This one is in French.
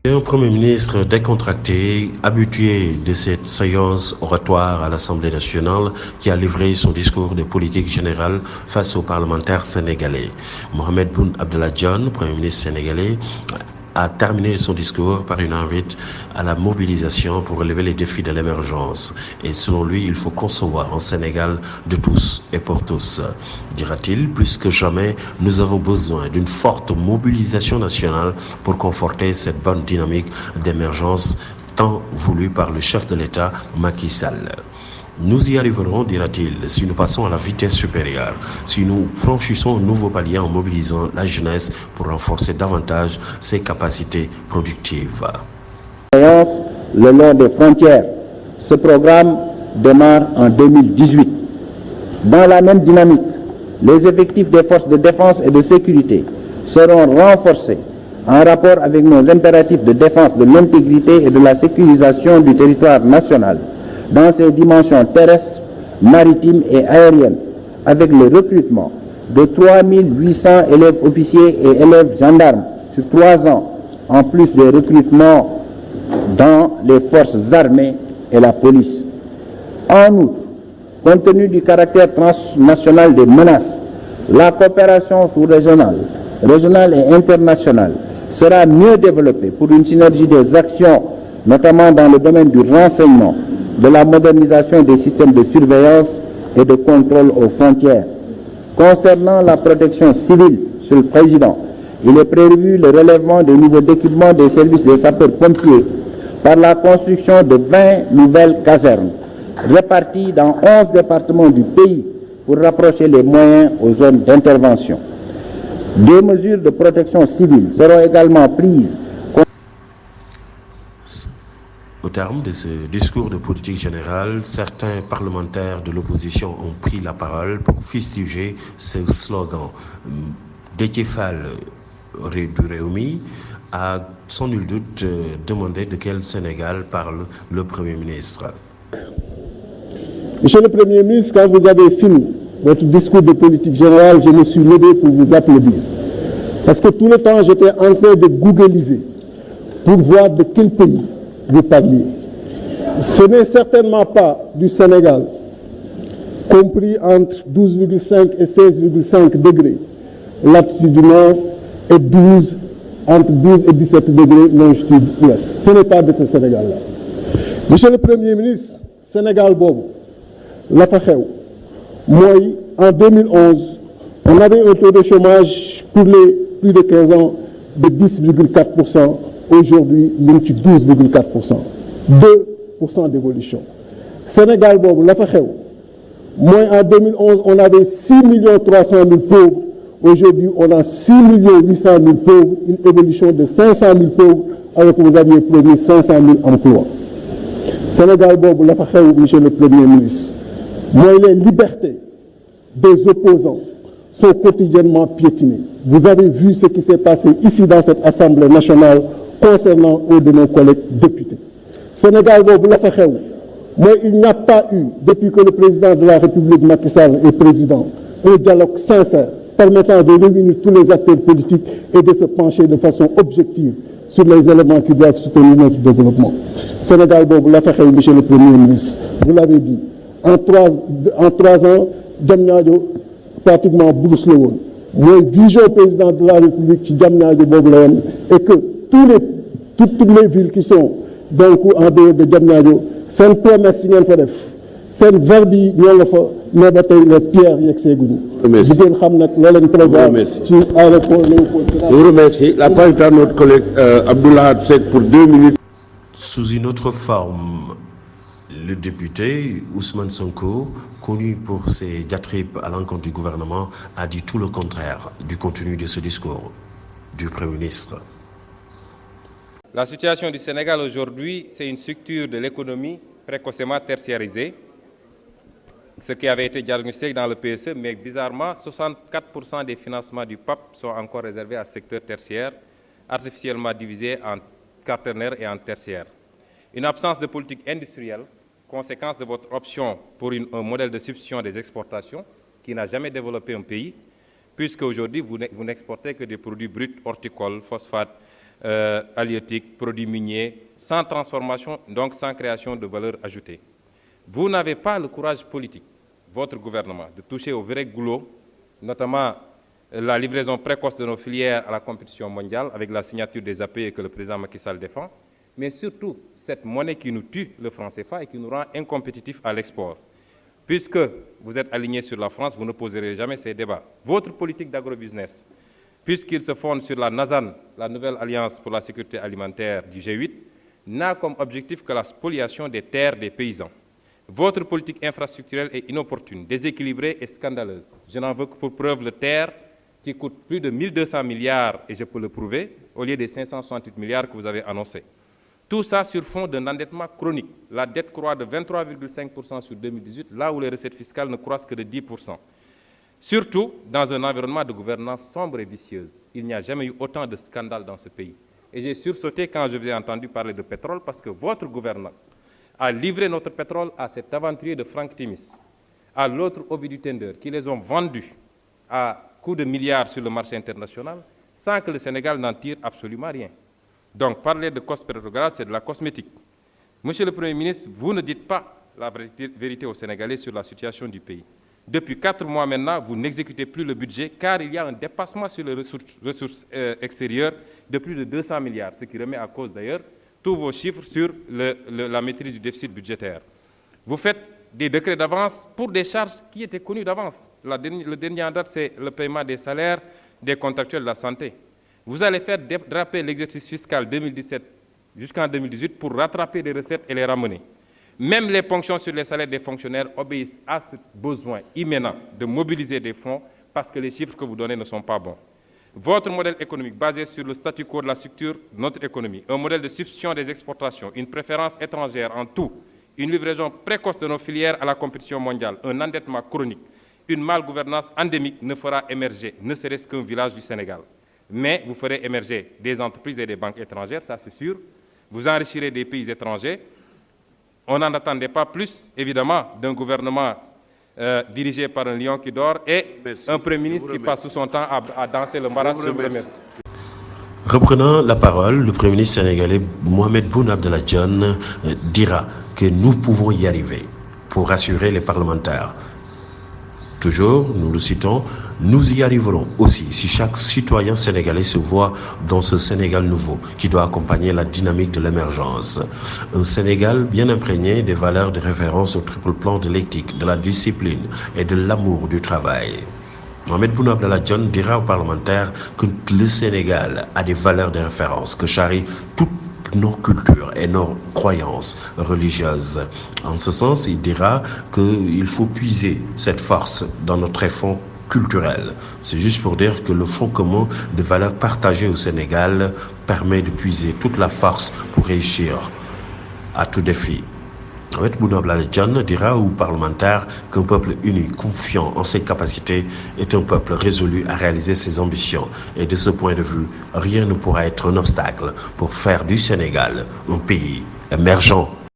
Un Premier ministre décontracté, habitué de cette séance oratoire à l'Assemblée nationale, qui a livré son discours de politique générale face aux parlementaires sénégalais. Mohamed Boun Abdallah Dionne, Premier ministre sénégalais, a terminé son discours par une invite à la mobilisation pour relever les défis de l'émergence. Et selon lui, il faut concevoir un Sénégal de tous et pour tous. Dira-t-il, plus que jamais, nous avons besoin d'une forte mobilisation nationale pour conforter cette bonne dynamique d'émergence tant voulue par le chef de l'État, Macky Sall. Nous y arriverons, dira-t-il, si nous passons à la vitesse supérieure, si nous franchissons un nouveau palier en mobilisant la jeunesse pour renforcer davantage ses capacités productives. Le long des frontières. Ce programme démarre en 2018. Dans la même dynamique, les effectifs des forces de défense et de sécurité seront renforcés en rapport avec nos impératifs de défense de l'intégrité et de la sécurisation du territoire national dans ses dimensions terrestres, maritimes et aériennes, avec le recrutement de 3800 élèves officiers et élèves gendarmes sur 3 ans, en plus des recrutements dans les forces armées et la police. En outre, compte tenu du caractère transnational des menaces, la coopération sous-régionale, régionale et internationale sera mieux développée pour une synergie des actions, notamment dans le domaine du renseignement, de la modernisation des systèmes de surveillance et de contrôle aux frontières. Concernant la protection civile, Monsieur le Président, il est prévu le relèvement des niveaux d'équipement des services des sapeurs-pompiers par la construction de 20 nouvelles casernes réparties dans 11 départements du pays pour rapprocher les moyens aux zones d'intervention. Des mesures de protection civile seront également prises. Au terme de ce discours de politique générale, certains parlementaires de l'opposition ont pris la parole pour fustiger ce slogan. Déthié Fall du Rewmi a sans nul doute demandé de quel Sénégal parle le Premier ministre. Monsieur le Premier ministre, quand vous avez fini votre discours de politique générale, je me suis levé pour vous applaudir. Parce que tout le temps, j'étais en train de googliser pour voir de quel pays vous parliez. Ce n'est certainement pas du Sénégal, compris entre 12,5 et 16,5 degrés, latitude du nord, et entre 12 et 17 degrés, longitude ouest. Ce n'est pas de ce Sénégal-là. Monsieur le Premier ministre, Sénégal Bobo, la fa xew mooy en 2011, on avait un taux de chômage pour les plus de 15 ans de 10,4%. Aujourd'hui, nous sommes 12,4%. 2% d'évolution. Sénégal, la fa xew mooy en 2011, on avait 6 300 000 pauvres. Aujourd'hui, on a 6 800 000 pauvres, une évolution de 500 000 pauvres, alors que vous aviez promis 500 000 emplois. Sénégal, la fa xew, monsieur le Premier ministre, moi, les libertés des opposants sont quotidiennement piétinées. Vous avez vu ce qui s'est passé ici dans cette Assemblée nationale concernant un de nos collègues députés. Sénégal, la fa xew, moi, il n'y a pas eu, depuis que le président de la République, Macky Sall, est président, un dialogue sincère permettant de réunir tous les acteurs politiques et de se pencher de façon objective sur les éléments qui doivent soutenir notre développement. Sénégal, la fa xew, monsieur le Premier ministre, vous l'avez dit, en 3 ans, Diamniadio, pratiquement Brousse le Won. Moi, vision président de la République qui Diamniadio Boblayan, et que toutes les villes qui sont donc en dehors de Diamniadio, c'est une promesse qui vient de c'est une verbe qui vient de faire, mais les pierres qui sont Merci. Je vous remercie. La parole est à notre collègue Abdoulaye Hadsek pour 2 minutes. Sous une autre forme, le député Ousmane Sonko, connu pour ses diatribes à l'encontre du gouvernement, a dit tout le contraire du contenu de ce discours du Premier ministre. La situation du Sénégal aujourd'hui, c'est une structure de l'économie précocement tertiarisée, ce qui avait été diagnostiqué dans le PSE, mais bizarrement, 64% des financements du PAP sont encore réservés à ce secteur tertiaire, artificiellement divisé en quaternaire et en tertiaire. Une absence de politique industrielle, conséquence de votre option pour un modèle de substitution des exportations qui n'a jamais développé un pays, puisque aujourd'hui vous n'exportez que des produits bruts, horticoles, phosphates, halieutiques, produits miniers, sans transformation, donc sans création de valeur ajoutée. Vous n'avez pas le courage politique, votre gouvernement, de toucher au vrai goulot, notamment la livraison précoce de nos filières à la compétition mondiale avec la signature des APE que le président Macky Sall défend, mais surtout cette monnaie qui nous tue, le franc CFA, et qui nous rend incompétitifs à l'export. Puisque vous êtes aligné sur la France, vous ne poserez jamais ces débats. Votre politique d'agrobusiness, puisqu'il se fonde sur la NASAN, la nouvelle alliance pour la sécurité alimentaire du G8, n'a comme objectif que la spoliation des terres des paysans. Votre politique infrastructurelle est inopportune, déséquilibrée et scandaleuse. Je n'en veux que pour preuve le TER, qui coûte plus de 1200 milliards, et je peux le prouver, au lieu des 568 milliards que vous avez annoncés. Tout ça sur fond d'un endettement chronique. La dette croît de 23,5% sur 2018, là où les recettes fiscales ne croissent que de 10%. Surtout dans un environnement de gouvernance sombre et vicieuse. Il n'y a jamais eu autant de scandales dans ce pays. Et j'ai sursauté quand je vous ai entendu parler de pétrole, parce que votre gouvernement a livré notre pétrole à cet aventurier de Frank Timis, à l'autre Ovidiu Tender, qui les ont vendus à coups de milliards sur le marché international, sans que le Sénégal n'en tire absolument rien. Donc, parler de Cos-Pétrogaz, c'est de la cosmétique. Monsieur le Premier ministre, vous ne dites pas la vérité aux Sénégalais sur la situation du pays. Depuis 4 mois maintenant, vous n'exécutez plus le budget, car il y a un dépassement sur les ressources extérieures de plus de 200 milliards, ce qui remet à cause d'ailleurs tous vos chiffres sur la maîtrise du déficit budgétaire. Vous faites des décrets d'avance pour des charges qui étaient connues d'avance. Le dernier en date, c'est le paiement des salaires des contractuels de la santé. Vous allez faire déraper l'exercice fiscal 2017 jusqu'en 2018 pour rattraper les recettes et les ramener. Même les ponctions sur les salaires des fonctionnaires obéissent à ce besoin imminent de mobiliser des fonds parce que les chiffres que vous donnez ne sont pas bons. Votre modèle économique basé sur le statu quo de la structure de notre économie, un modèle de substitution des exportations, une préférence étrangère en tout, une livraison précoce de nos filières à la compétition mondiale, un endettement chronique, une malgouvernance endémique ne fera émerger, ne serait-ce qu'un village du Sénégal. Mais vous ferez émerger des entreprises et des banques étrangères, ça c'est sûr. Vous enrichirez des pays étrangers. On n'en attendait pas plus, évidemment, d'un gouvernement dirigé par un lion qui dort et un Premier ministre qui passe tout son temps à danser le maras. Je vous remercie. Reprenant la parole, le Premier ministre sénégalais Mohamed Boun Abdallah Dionne dira que nous pouvons y arriver pour rassurer les parlementaires. Toujours, nous le citons, nous y arriverons aussi si chaque citoyen sénégalais se voit dans ce Sénégal nouveau qui doit accompagner la dynamique de l'émergence. Un Sénégal bien imprégné des valeurs de référence au triple plan de l'éthique, de la discipline et de l'amour du travail. Mohamed Boun Abdallah Dionne dira aux parlementaires que le Sénégal a des valeurs de référence que charrient toutes nos cultures et nos croyances religieuses. En ce sens, il dira qu'il faut puiser cette force dans notre tréfonds culturel. C'est juste pour dire que le fonds commun de valeurs partagées au Sénégal permet de puiser toute la force pour réussir à tout défi. Mohamed Boun Abdallah Dionne dira aux parlementaires qu'un peuple uni, confiant en ses capacités, est un peuple résolu à réaliser ses ambitions. Et de ce point de vue, rien ne pourra être un obstacle pour faire du Sénégal un pays émergent